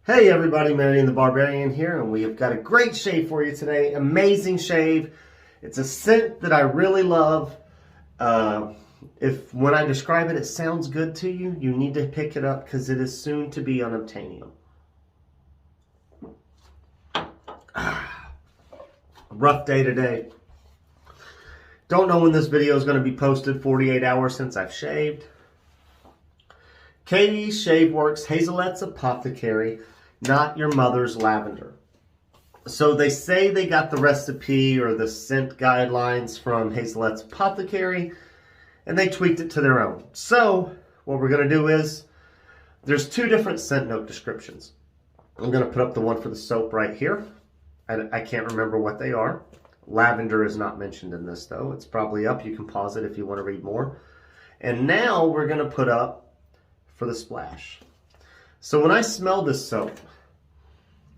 Hey everybody, Marion the Barbarian here, and we have got a great shave for you today. Amazing shave. It's a scent that I really love. If when I describe it, it sounds good to you, you need to pick it up because it is soon to be unobtainium. A rough day today. Don't know when this video is going to be posted. 48 hours since I've shaved. K Shave Worx Hazelet's Apothecary, not your mother's lavender. So they say they got the recipe or the scent guidelines from Hazelet's Apothecary, and they tweaked it to their own. So what we're going to do is, there's two different scent note descriptions. I'm going to put up the one for the soap right here. I can't remember what they are. Lavender is not mentioned in this though. It's probably up. You can pause it if you want to read more. And now we're going to put up for the splash. So when I smell this soap,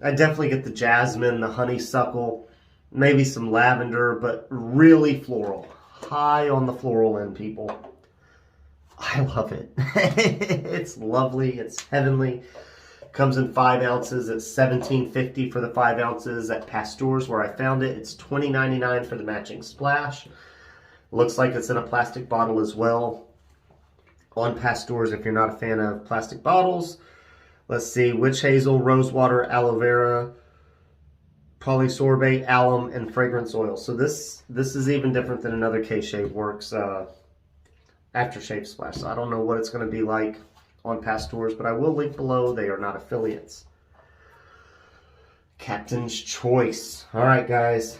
I definitely get the jasmine, the honeysuckle, maybe some lavender, but really floral. High on the floral end, people. I love it. It's lovely. It's heavenly. Comes in 5 ounces. It's $17.50 for the 5 ounces at Pasteur's where I found it. It's $20.99 for the matching splash. Looks like it's in a plastic bottle as well on Pasteur's if you're not a fan of plastic bottles. Let's see, witch hazel, rosewater, aloe vera, polysorbate, alum, and fragrance oil. So this is even different than another K Shave Worx aftershave splash. So I don't know what it's going to be like on Pasteur's, but I will link below. They are not affiliates. Captain's Choice. All right, guys.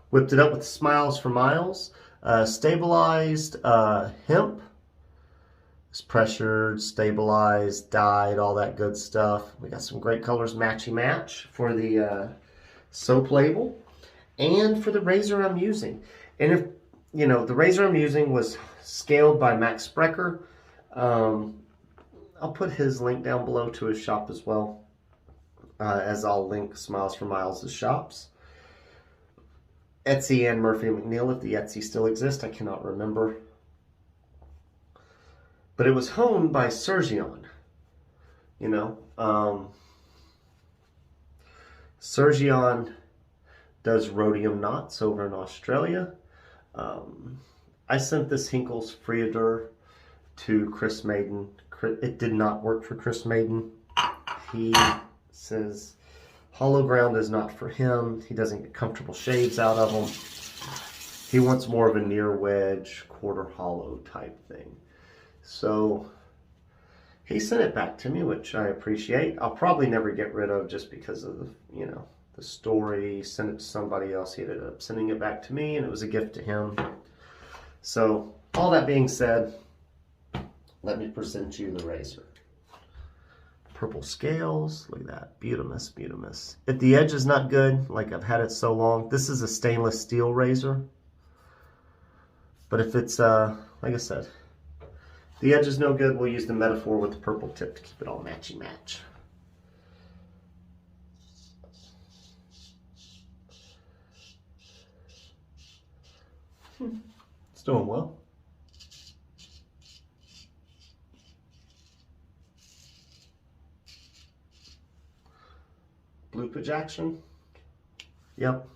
Whipped it up with SmilezforMilez. Stabilized hemp. It's pressured, stabilized, dyed, all that good stuff. We got some great colors, matchy match for the soap label and for the razor I'm using. And if, you know, the razor I'm using was scaled by Sprecher. I'll put his link down below to his shop as well, as I'll link SmilezforMilez's shops. Etsy and Murphy & McNeil, if the Etsy still exists, I cannot remember. But it was honed by Surgeon, you know. Surgeon does rhodium knots over in Australia. I sent this Henckels Friodur to Chris Maiden. It did not work for Chris Maiden. He says hollow ground is not for him. He doesn't get comfortable shaves out of them. He wants more of a near wedge, quarter hollow type thing. So he sent it back to me, which I appreciate. I'll probably never get rid of just because of the, you know, the story. Sent it to somebody else. He ended up sending it back to me, and it was a gift to him. So all that being said, let me present you the razor. Purple scales. Look at that. Beautimous, beautimous. If the edge is not good, like I've had it so long, this is a stainless steel razor. But if it's, like I said, the edge is no good, we'll use the metaphor with the purple tip to keep it all matchy match. It's doing well. Bloopage action. Yep.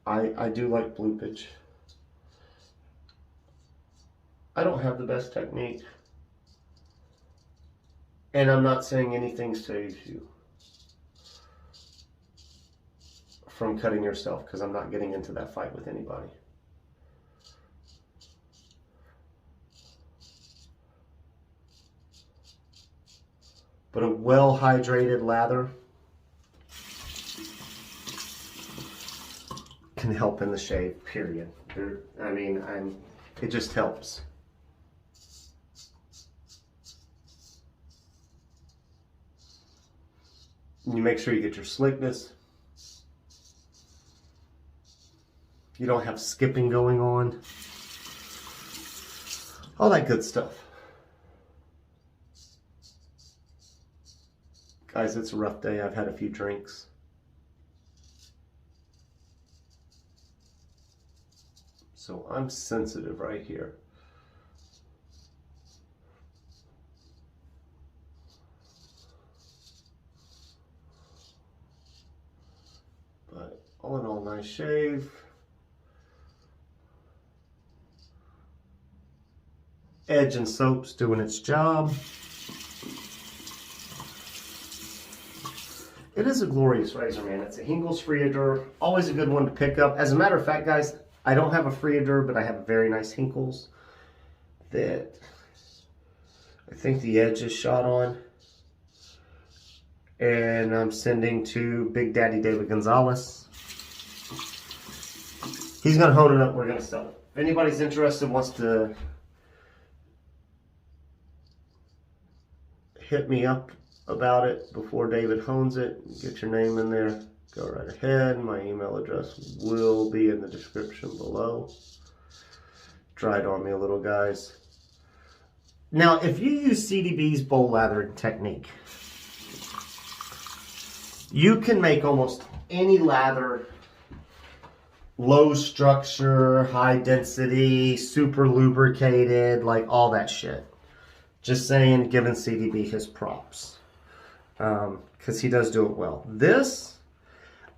I do like bloopage. I don't have the best technique. And I'm not saying anything saves you from cutting yourself, because I'm not getting into that fight with anybody. But a well-hydrated lather can help in the shave, period. It just helps. You make sure you get your slickness. You don't have skipping going on. All that good stuff. Guys, it's a rough day. I've had a few drinks. So I'm sensitive right here. shave. Edge and soap's doing its job. It is a glorious razor, man. It's a Henckels Friodur. Always a good one to pick up. As a matter of fact, guys, I don't have a Friodur, but I have a very nice Henckels that I think the edge is shot on. And I'm sending to Big Daddy David Gonzalez. He's going to hone it up. We're going to sell it. If anybody's interested, wants to hit me up about it before David hones it, get your name in there, go right ahead. My email address will be in the description below. Dried on me a little, guys. Now, if you use CDB's bowl lathering technique, you can make almost any lather, low structure, high density, super lubricated, like all that shit. Just saying, giving CDB his props. Because he does do it well. This,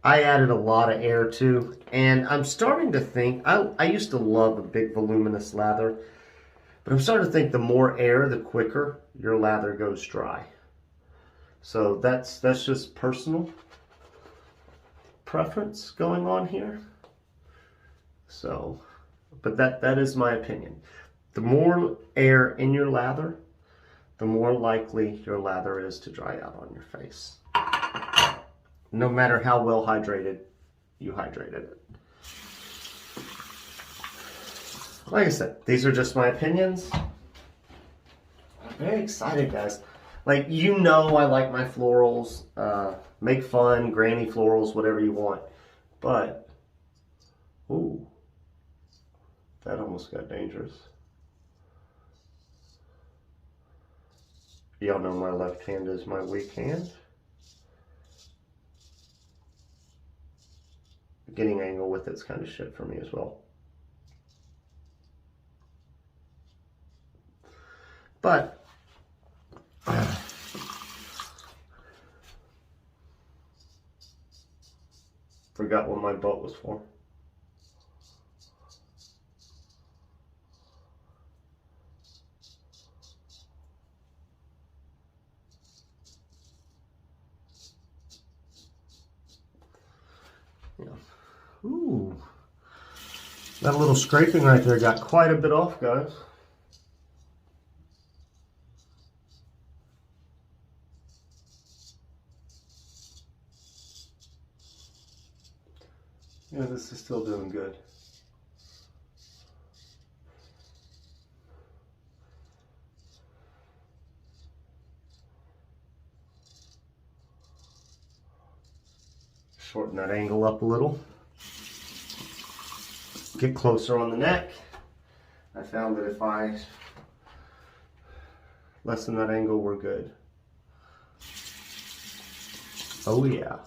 I added a lot of air to, and I'm starting to think, I used to love a big voluminous lather, but I'm starting to think the more air, the quicker your lather goes dry. So that's just personal preference going on here. So, but that is my opinion. The more air in your lather, the more likely your lather is to dry out on your face. No matter how well hydrated you hydrated it. Like I said, these are just my opinions. I'm very excited, guys. Like, you know I like my florals. Make fun, granny florals, whatever you want. But, ooh, that almost got dangerous. Y'all know my left hand is my weak hand. Getting angle with it's kind of shit for me as well. But forgot what my boat was for. Yeah. Ooh. That little scraping right there got quite a bit off, guys. Yeah, this is still doing good. Shorten that angle up a little. Get closer on the neck. I found that if I lessen that angle, we're good. Oh yeah.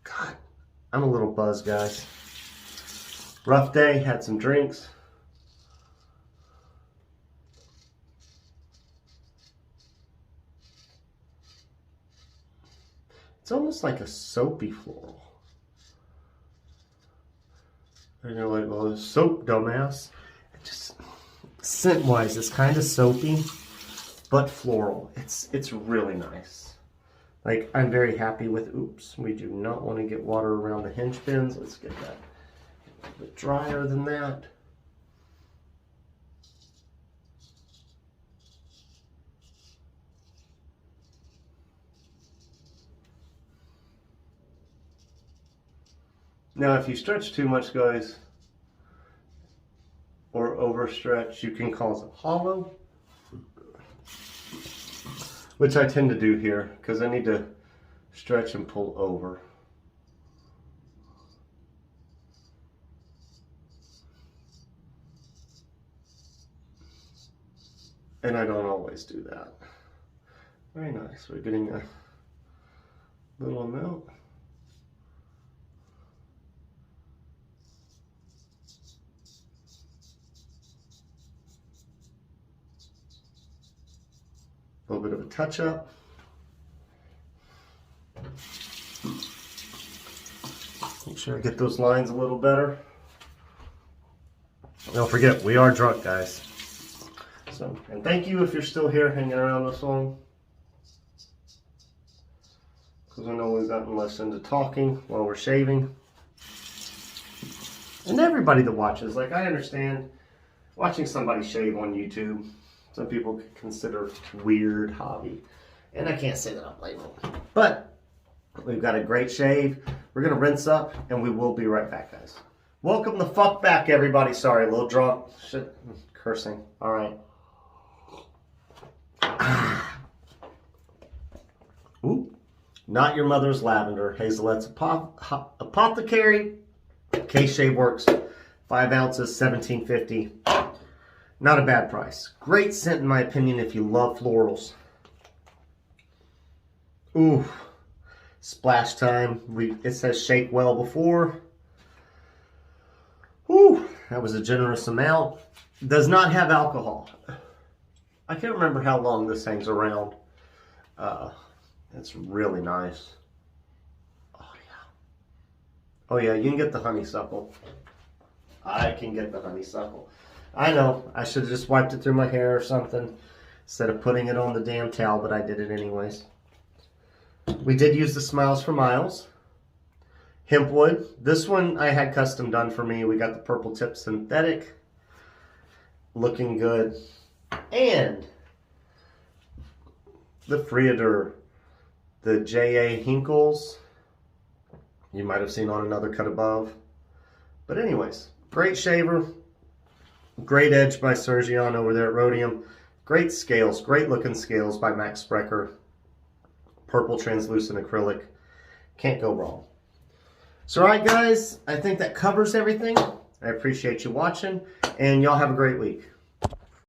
God, I'm a little buzzed, guys. Rough day, had some drinks. It's almost like a soapy floral. And you're like, well, it's soap, dumbass. It just, scent-wise, it's kind of soapy, but floral. It's really nice. Like, I'm very happy with, oops, we do not want to get water around the hinge pins. Let's get that a little bit drier than that. Now, if you stretch too much, guys, or overstretch, you can cause it hollow, which I tend to do here because I need to stretch and pull over. And I don't always do that. Very nice. We're getting a little amount. A little bit of a touch-up. Make sure I get those lines a little better. Don't forget, we are drunk, guys. So, and thank you if you're still here hanging around this long. Because I know we've gotten less into talking while we're shaving. And everybody that watches, like, I understand watching somebody shave on YouTube, some people could consider it a weird hobby. And I can't say that I'm blaming them. But we've got a great shave. We're going to rinse up, and we will be right back, guys. Welcome the fuck back, everybody. Sorry, a little drunk. Shit, cursing. All right. Ooh. Not Your Mother's Lavender. Hazelet's Apothecary. K Shave Worx. 5 ounces, $17.50. Not a bad price. Great scent, in my opinion, if you love florals. Ooh. Splash time. It says shake well before. Whew, that was a generous amount. Does not have alcohol. I can't remember how long this hangs around. It's really nice. Oh yeah. Oh yeah, you can get the honeysuckle. I can get the honeysuckle. I know, I should have just wiped it through my hair or something instead of putting it on the damn towel, but I did it anyways. We did use the SmilezforMilez. Hempwood. This one I had custom done for me. We got the purple tip synthetic. Looking good. And the Friodur. The J.A. Henckels. You might have seen on another cut above. But anyways, great shaver. Great edge by Sergion over there at Rhodium. Great scales. Great looking scales by Sprecher. Purple translucent acrylic. Can't go wrong. So, alright guys, I think that covers everything. I appreciate you watching, and y'all have a great week.